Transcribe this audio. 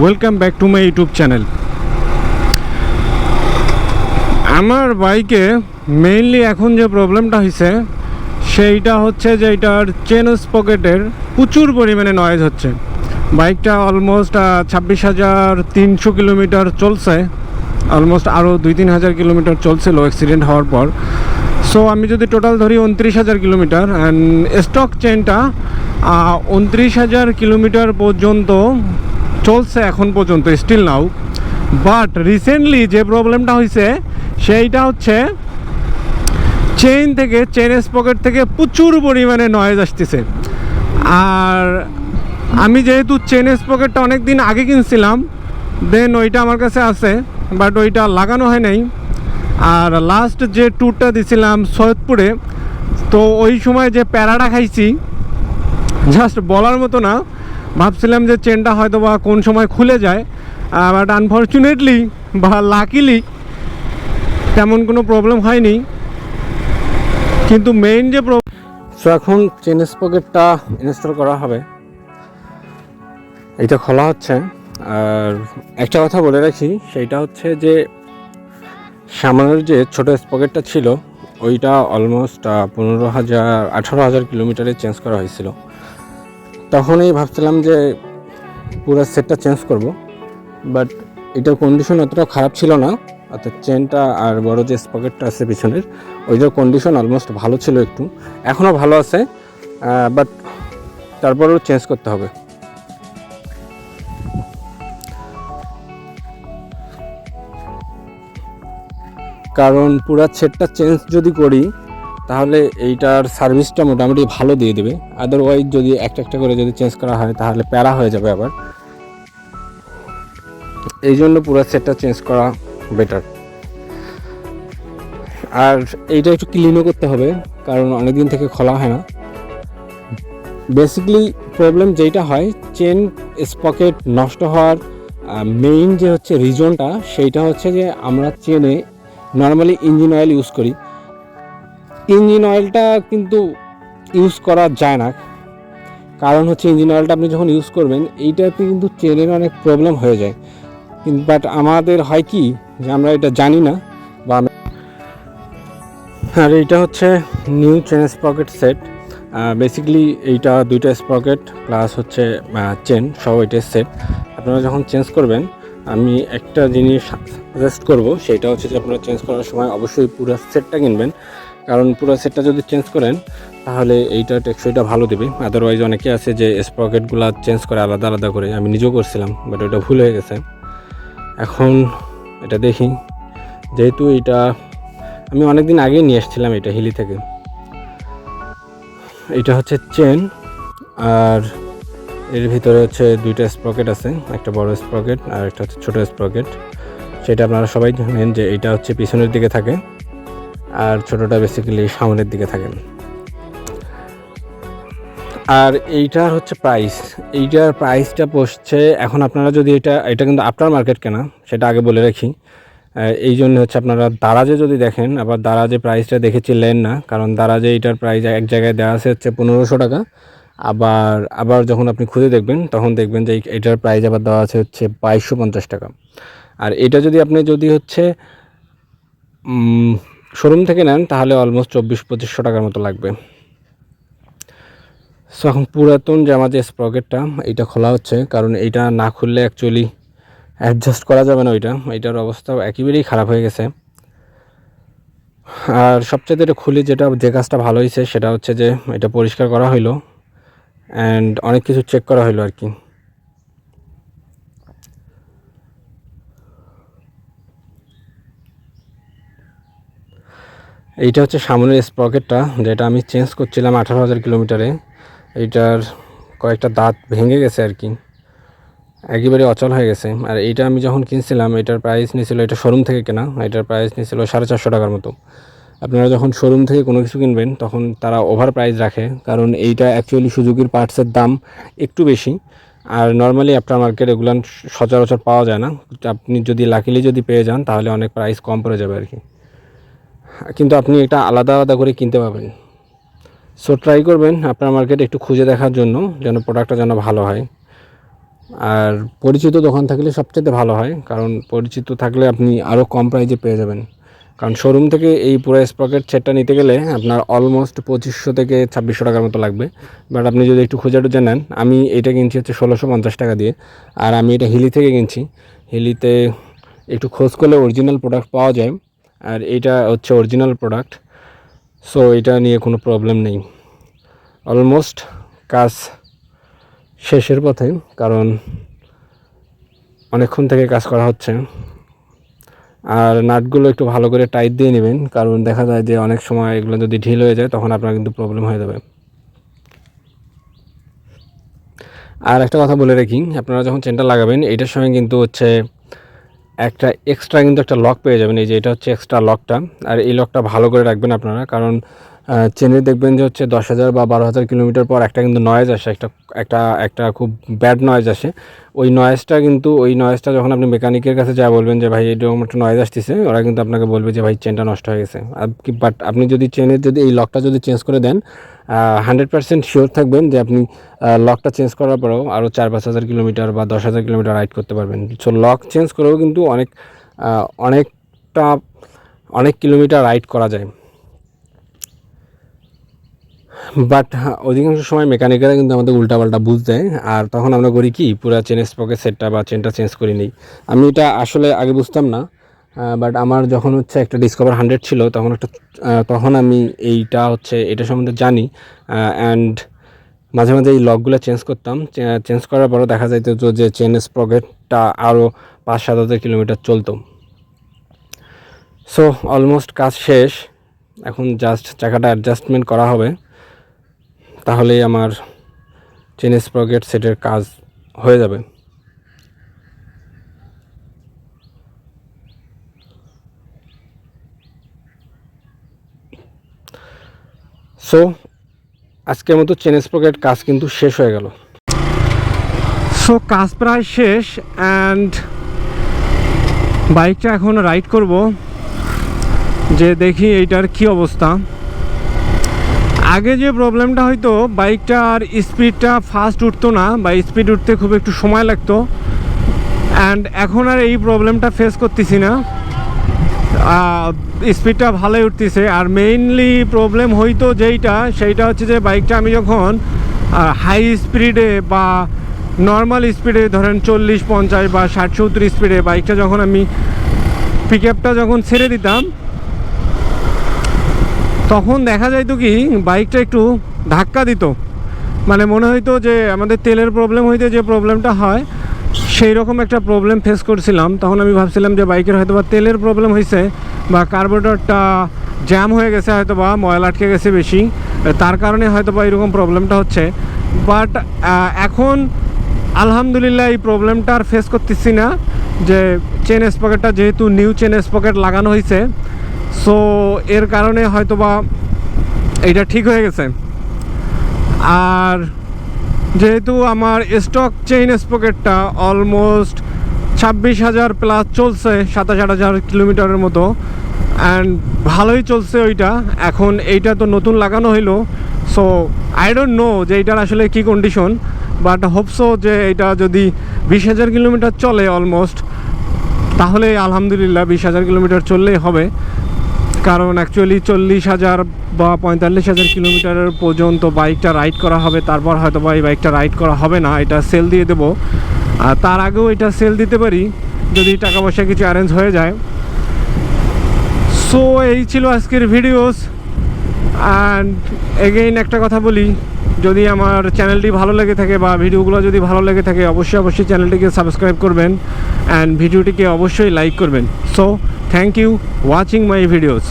Welcome back to my YouTube channel. আমার বাইকে mainly এখন যে প্রবলেমটা হয়েছে সেইটা হচ্ছে যে এটার চেন স্পকেটের প্রচুর পরিমাণে নয়েজ হচ্ছে। বাইকটা অলমোস্ট 26,300 কিলোমিটার চলছে, অলমোস্ট আরও 2-3 হাজার কিলোমিটার চলছিল অ্যাক্সিডেন্ট হওয়ার পর। সো আমি যদি টোটাল ধরি 29,000 কিলোমিটার, অ্যান্ড স্টক চেনটা 29,000 কিলোমিটার পর্যন্ত চলছে এখন পর্যন্ত, স্টিল নাও। বাট রিসেন্টলি যে প্রবলেমটা হয়েছে সেইটা হচ্ছে চেইন থেকে, চেন স্পকেট থেকে প্রচুর পরিমাণে নয়েজ আসতেছে। আর আমি যেহেতু চেন স্পকেটটা অনেক দিন আগে কিনছিলাম, দেন ওইটা আমার কাছে আছে, বাট ওইটা লাগানো হয় নাই। আর লাস্ট যে ট্যুরটা দিছিলাম সৈয়দপুরে, তো ওই সময় যে প্যারাটা খাইছি জাস্ট বলার মতো না। ভাবছিলাম যে চেনটা হয়তো বা কোন সময় খুলে যায়, বাট আনফর্চুনেটলি বা লাকিলি তেমন কোনো প্রবলেম হয়নি। কিন্তু মেইন যে সো এখন চেন স্পকেটটা ইনস্টল করা হবে, এটা খোলা হচ্ছে। আর একটা কথা বলে রাখি, সেইটা হচ্ছে যে সামনের যে ছোটো স্পকেটটা ছিল ওইটা অলমোস্ট 18,000 কিলোমিটারে চেঞ্জ করা হয়েছিল। তখনই ভাবছিলাম যে পুরো সেটটা চেঞ্জ করব, বাট এটার কন্ডিশন অতটা খারাপ ছিল না। অর্থাৎ চেনটা আর বড় যে স্পকেটটা আছে পিছনের, ওইটার কন্ডিশন অলমোস্ট ভালো ছিল, একটু এখনও ভালো আছে, বাট তারপরেও চেঞ্জ করতে হবে। কারণ পুরো সেটটা চেঞ্জ যদি করি তাহলে এইটার সার্ভিসটা মোটামুটি ভালো দিয়ে দেবে। আদারওয়াইজ যদি একটা একটা করে যদি চেঞ্জ করা হয় তাহলে প্যারা হয়ে যাবে আবার। এই জন্য পুরো সেটটা চেঞ্জ করা বেটার। আর এইটা একটু ক্লিনও করতে হবে, কারণ অনেকদিন থেকে খোলা হয় না। বেসিক্যালি প্রবলেম যেটা হয়, চেন স্পকেট নষ্ট হওয়ার মেইন যে হচ্ছে রিজনটা, সেইটা হচ্ছে যে আমরা চেনে নর্মালি ইঞ্জিন অয়েল ইউজ করি। ইঞ্জিন অয়েলটা কিন্তু ইউজ করা যায় না, কারণ হচ্ছে ইঞ্জিন অয়েলটা আপনি যখন ইউজ করবেন এইটাতে কিন্তু চেনের অনেক প্রবলেম হয়ে যায়। বাট আমাদের হয় কি যে আমরা এটা জানি না। আর এইটা হচ্ছে new chain sprocket set. Basically এইটা 2টা স্পকেট প্লাস হচ্ছে চেন সহ এটা সেট। আপনারা যখন চেঞ্জ করবেন, আমি একটা জিনিস সাজেস্ট করব, সেটা হচ্ছে যে আপনারা চেঞ্জ করার সময় অবশ্যই পুরো সেটটা কিনবেন। কারণ পুরো সেটটা যদি চেঞ্জ করেন তাহলে এইটা টেকসইটা ভালো দেবে। আদারওয়াইজ অনেকে আছে যে স্পকেটগুলো চেঞ্জ করে আলাদা আলাদা করে, আমি নিজেও করছিলাম, বাট ওইটা ভুল হয়ে গেছে। এখন এটা দেখি, যেহেতু এটা আমি অনেক দিন আগেই নিয়ে এসেছিলাম এটা হিলি থেকে। এটা হচ্ছে চেন, আর এর ভিতরে হচ্ছে 2টা স্প্রকেট আছে, একটা বড় স্প্রকেট আর একটা হচ্ছে ছোটো স্প্রকেট। সেটা আপনারা সবাই জানেন যে এটা হচ্ছে পিছনের দিকে থাকে আর ছোটোটা বেসিক্যালি সামনের দিকে থাকে। আর এইটার হচ্ছে এইটার প্রাইসটা পড়ছে, এখন আপনারা যদি এটা কিন্তু আফটার মার্কেট কেনা, সেটা আগে বলে রাখি। এই জন্য হচ্ছে আপনারা দারাজে যদি দেখেন, আবার দারাজে প্রাইসটা দেখে চিনলেন না, কারণ দারাজে এইটার প্রাইস এক জায়গায় দেওয়া আছে হচ্ছে 1500 টাকা। আবার যখন আপনি খুঁজে দেখবেন তখন দেখবেন যে এটার প্রাইস আবার দেওয়া আছে হচ্ছে 2250 টাকা। আর এটা যদি আপনি হচ্ছে শোরুম থেকে নেন তাহলে অলমোস্ট 2400-2500 টাকার মতো লাগবে। সো এখন পুরাতন যে আমাদের স্প্রকেটটা এইটা খোলা হচ্ছে, কারণ এইটা না খুললে অ্যাকচুয়ালি অ্যাডজাস্ট করা যাবে না। এইটার অবস্থাও একেবারেই খারাপ হয়ে গেছে। আর সবচেয়ে এটা খুলে যে কাজটা ভালো হয়েছে সেটা হচ্ছে যে এটা পরিষ্কার করা হইলো অ্যান্ড অনেক কিছু চেক করা হইলো আর কি। এইটা হচ্ছে সামনের স্প্রকেটটা, যেটা আমি চেঞ্জ করছিলাম 18,000 কিলোমিটারে। এইটার কয়েকটা দাঁত ভেঙে গেছে আর কি, একেবারে অচল হয়ে গেছে। আর এইটা আমি যখন কিনছিলাম এটার প্রাইস নিয়েছিল, এটা শোরুম থেকে কেনা, এটার প্রাইস নিয়েছিল 450 টাকার মতো। আপনারা যখন শোরুম থেকে কোনো কিছু কিনবেন তখন তারা ওভার প্রাইস রাখে, কারণ এইটা অ্যাকচুয়ালি সুজুকির পার্টসের দাম একটু বেশি। আর নর্মালি আফটার মার্কেট এগুলো সচরাচর পাওয়া যায় না। আপনি যদি লাকিলি পেয়ে যান তাহলে অনেক প্রাইস কম পড়ে যাবে আর কি, কিন্তু আপনি এটা আলাদা আলাদা করে কিনতে পারবেন। সো ট্রাই করবেন আপনার মার্কেট একটু খুঁজে দেখার জন্য, যেন প্রোডাক্টটা যেন ভালো হয়। আর পরিচিত দোকান থাকলে সবচেয়ে ভালো হয়, কারণ পরিচিত থাকলে আপনি আরও কম প্রাইজে পেয়ে যাবেন। কারণ শোরুম থেকে এই পুরো স্প্রকেট সেটটা নিতে গেলে আপনার অলমোস্ট 2500 থেকে 2600 টাকার মতো লাগবে। বাট আপনি যদি একটু খুঁজে নেন, আমি এটা কিনছি হচ্ছে 1650 টাকা দিয়ে, আর আমি এটা হিলি থেকে কিনছি। হিলিতে একটু খোঁজ করলে অরিজিনাল প্রোডাক্ট পাওয়া যায়, আর এইটা হচ্ছে অরিজিনাল প্রোডাক্ট। সো এটা নিয়ে কোনো প্রবলেম নেই। অলমোস্ট কাজ শেষের পথে, কারণ অনেকক্ষণ থেকে কাজ করা হচ্ছে। আর নাটগুলো একটু ভালো করে টাইট দিয়ে নেবেন, কারণ দেখা যায় যে অনেক সময় এগুলো যদি ঢিল হয়ে যায় তখন আপনার কিন্তু প্রবলেম হয়ে যাবে। আর একটা কথা বলে রাখি, আপনারা যখন চেনটা লাগাবেন এইটার সঙ্গে কিন্তু হচ্ছে একটা এক্সট্রা কিন্তু একটা লক পেয়ে যাবেন। এই যে এটা হচ্ছে এক্সট্রা লকটা, আর এই লকটা ভালো করে রাখবেন আপনারা, কারণ চেনে দেখবেন যে হচ্ছে 10,000 বা 12,000 কিলোমিটার পর একটা কিন্তু নয়েজ আসে, একটা খুব ব্যাড নয়েজ আসে। ওই নয়েজটা যখন আপনি মেকানিকের কাছে যা বলবেন যে ভাই এরকম একটা নয়েজ আসতেছে, ওরা কিন্তু আপনাকে বলবে যে ভাই চেনটা নষ্ট হয়ে গেছে। বাট আপনি যদি চেনের এই লকটা যদি চেঞ্জ করে দেন, 100% শিওর থাকবেন যে আপনি লকটা চেঞ্জ করার পরেও আরও 4-5 হাজার কিলোমিটার বা 10,000 কিলোমিটার রাইড করতে পারবেন। সো লক চেঞ্জ করেও কিন্তু অনেক কিলোমিটার রাইড করা যায়। বাট অধিকাংশ সময় মেকানিকেরা কিন্তু আমাদের উল্টাপাল্টা বুঝ দেয়, আর তখন আমরা করি কি, পুরো চেন স্প্রকেট সেটটা বা চেনটা চেঞ্জ করে নিই। আমি এটা আসলে আগে বুঝতাম না, বাট আমার যখন হচ্ছে একটা ডিসকভার 100 ছিল, তখন আমি এটা সম্বন্ধে জানি, অ্যান্ড মাঝে মাঝে এই লকগুলো চেঞ্জ করতাম। চেঞ্জ করার পরও দেখা যাইতো যে চেন স্প্রকেটটা আরও 5-7 হাজার কিলোমিটার চলতো। সো অলমোস্ট কাজ শেষ, এখন জাস্ট চাকাটা অ্যাডজাস্টমেন্ট করা হবে, তাহলেই আমার চেন স্প্রকেট সেটের কাজ হয়ে যাবে। সো আজকের মতো চেন স্প্রকেট কাজ কিন্তু শেষ হয়ে গেল। সো কাজ প্রায় শেষ, অ্যান্ড বাইকটা এখন রাইড করব, যে দেখি এইটার কি অবস্থা। আগে যে প্রবলেমটা হয়তো বাইকটার স্পিডটা ফাস্ট উঠতো না, বা স্পিড উঠতে খুব একটু সময় লাগতো, অ্যান্ড এখন আর এই প্রবলেমটা ফেস করতেছি না, স্পিডটা ভালোই উঠতেছে। আর মেইনলি প্রবলেম হইতো সেইটা হচ্ছে যে বাইকটা আমি যখন হাই স্পিডে বা নর্মাল স্পিডে, ধরেন 40-50 বা 60-70 স্পিডে বাইকটা যখন আমি পিক আপটা যখন ছেড়ে দিতাম, তখন দেখা যাইতো কি বাইকটা একটু ধাক্কা দিত, মানে মনে হইতো যে আমাদের তেলের প্রবলেম হইতে যে প্রবলেমটা হয় সেই রকম একটা প্রবলেম ফেস করছিলাম। তখন আমি ভাবছিলাম যে বাইকের হয়তো বা তেলের প্রবলেম হয়েছে, বা কার্বোরেটরটা জ্যাম হয়ে গেছে, হয়তো বা ময়লা আটকে গেছে বেশি, তার কারণে হয়তো বা এরকম প্রবলেমটা হচ্ছে। বাট এখন আলহামদুলিল্লাহ এই প্রবলেমটা আর ফেস করতেছি না, যে চেন স্পকেটটা যেহেতু নিউ চেন স্পকেট লাগানো হয়েছে, সো এর কারণে হয়তো বা এইটা ঠিক হয়ে গেছে। আর যেহেতু আমার স্টক চেইন স্পকেটটা অলমোস্ট 26,000 প্লাস চলছে, 27-28 কিলোমিটারের মতো, অ্যান্ড ভালোই চলছে ওইটা। এখন এইটা তো নতুন লাগানো হইলো, সো আই ডোন্ট নো যে এইটার আসলে কী কন্ডিশন, বাট হোপসো যে এটা যদি 20,000 কিলোমিটার চলে অলমোস্ট, তাহলে আলহামদুলিল্লাহ 20,000 কিলোমিটার চললেই হবে। কারণ অ্যাকচুয়ালি 40,000 বা 45,000 কিলোমিটারের পর্যন্ত বাইকটা রাইড করা হবে, তারপর হয়তো বা এই বাইকটা রাইড করা হবে না, এটা সেল দিয়ে দেবো। আর তার আগেও এটা সেল দিতে পারি যদি টাকা পয়সা কিছু অ্যারেঞ্জ হয়ে যায়। সো এই ছিল আজকের ভিডিওস। অ্যান্ড এগেইন একটা কথা বলি, যদি আমার চ্যানেলটি ভালো লেগে থাকে বা ভিডিওগুলো যদি ভালো লেগে থাকে, অবশ্যই চ্যানেলটিকে সাবস্ক্রাইব করবেন, অ্যান্ড ভিডিওটিকে অবশ্যই লাইক করবেন। So thank you watching my videos.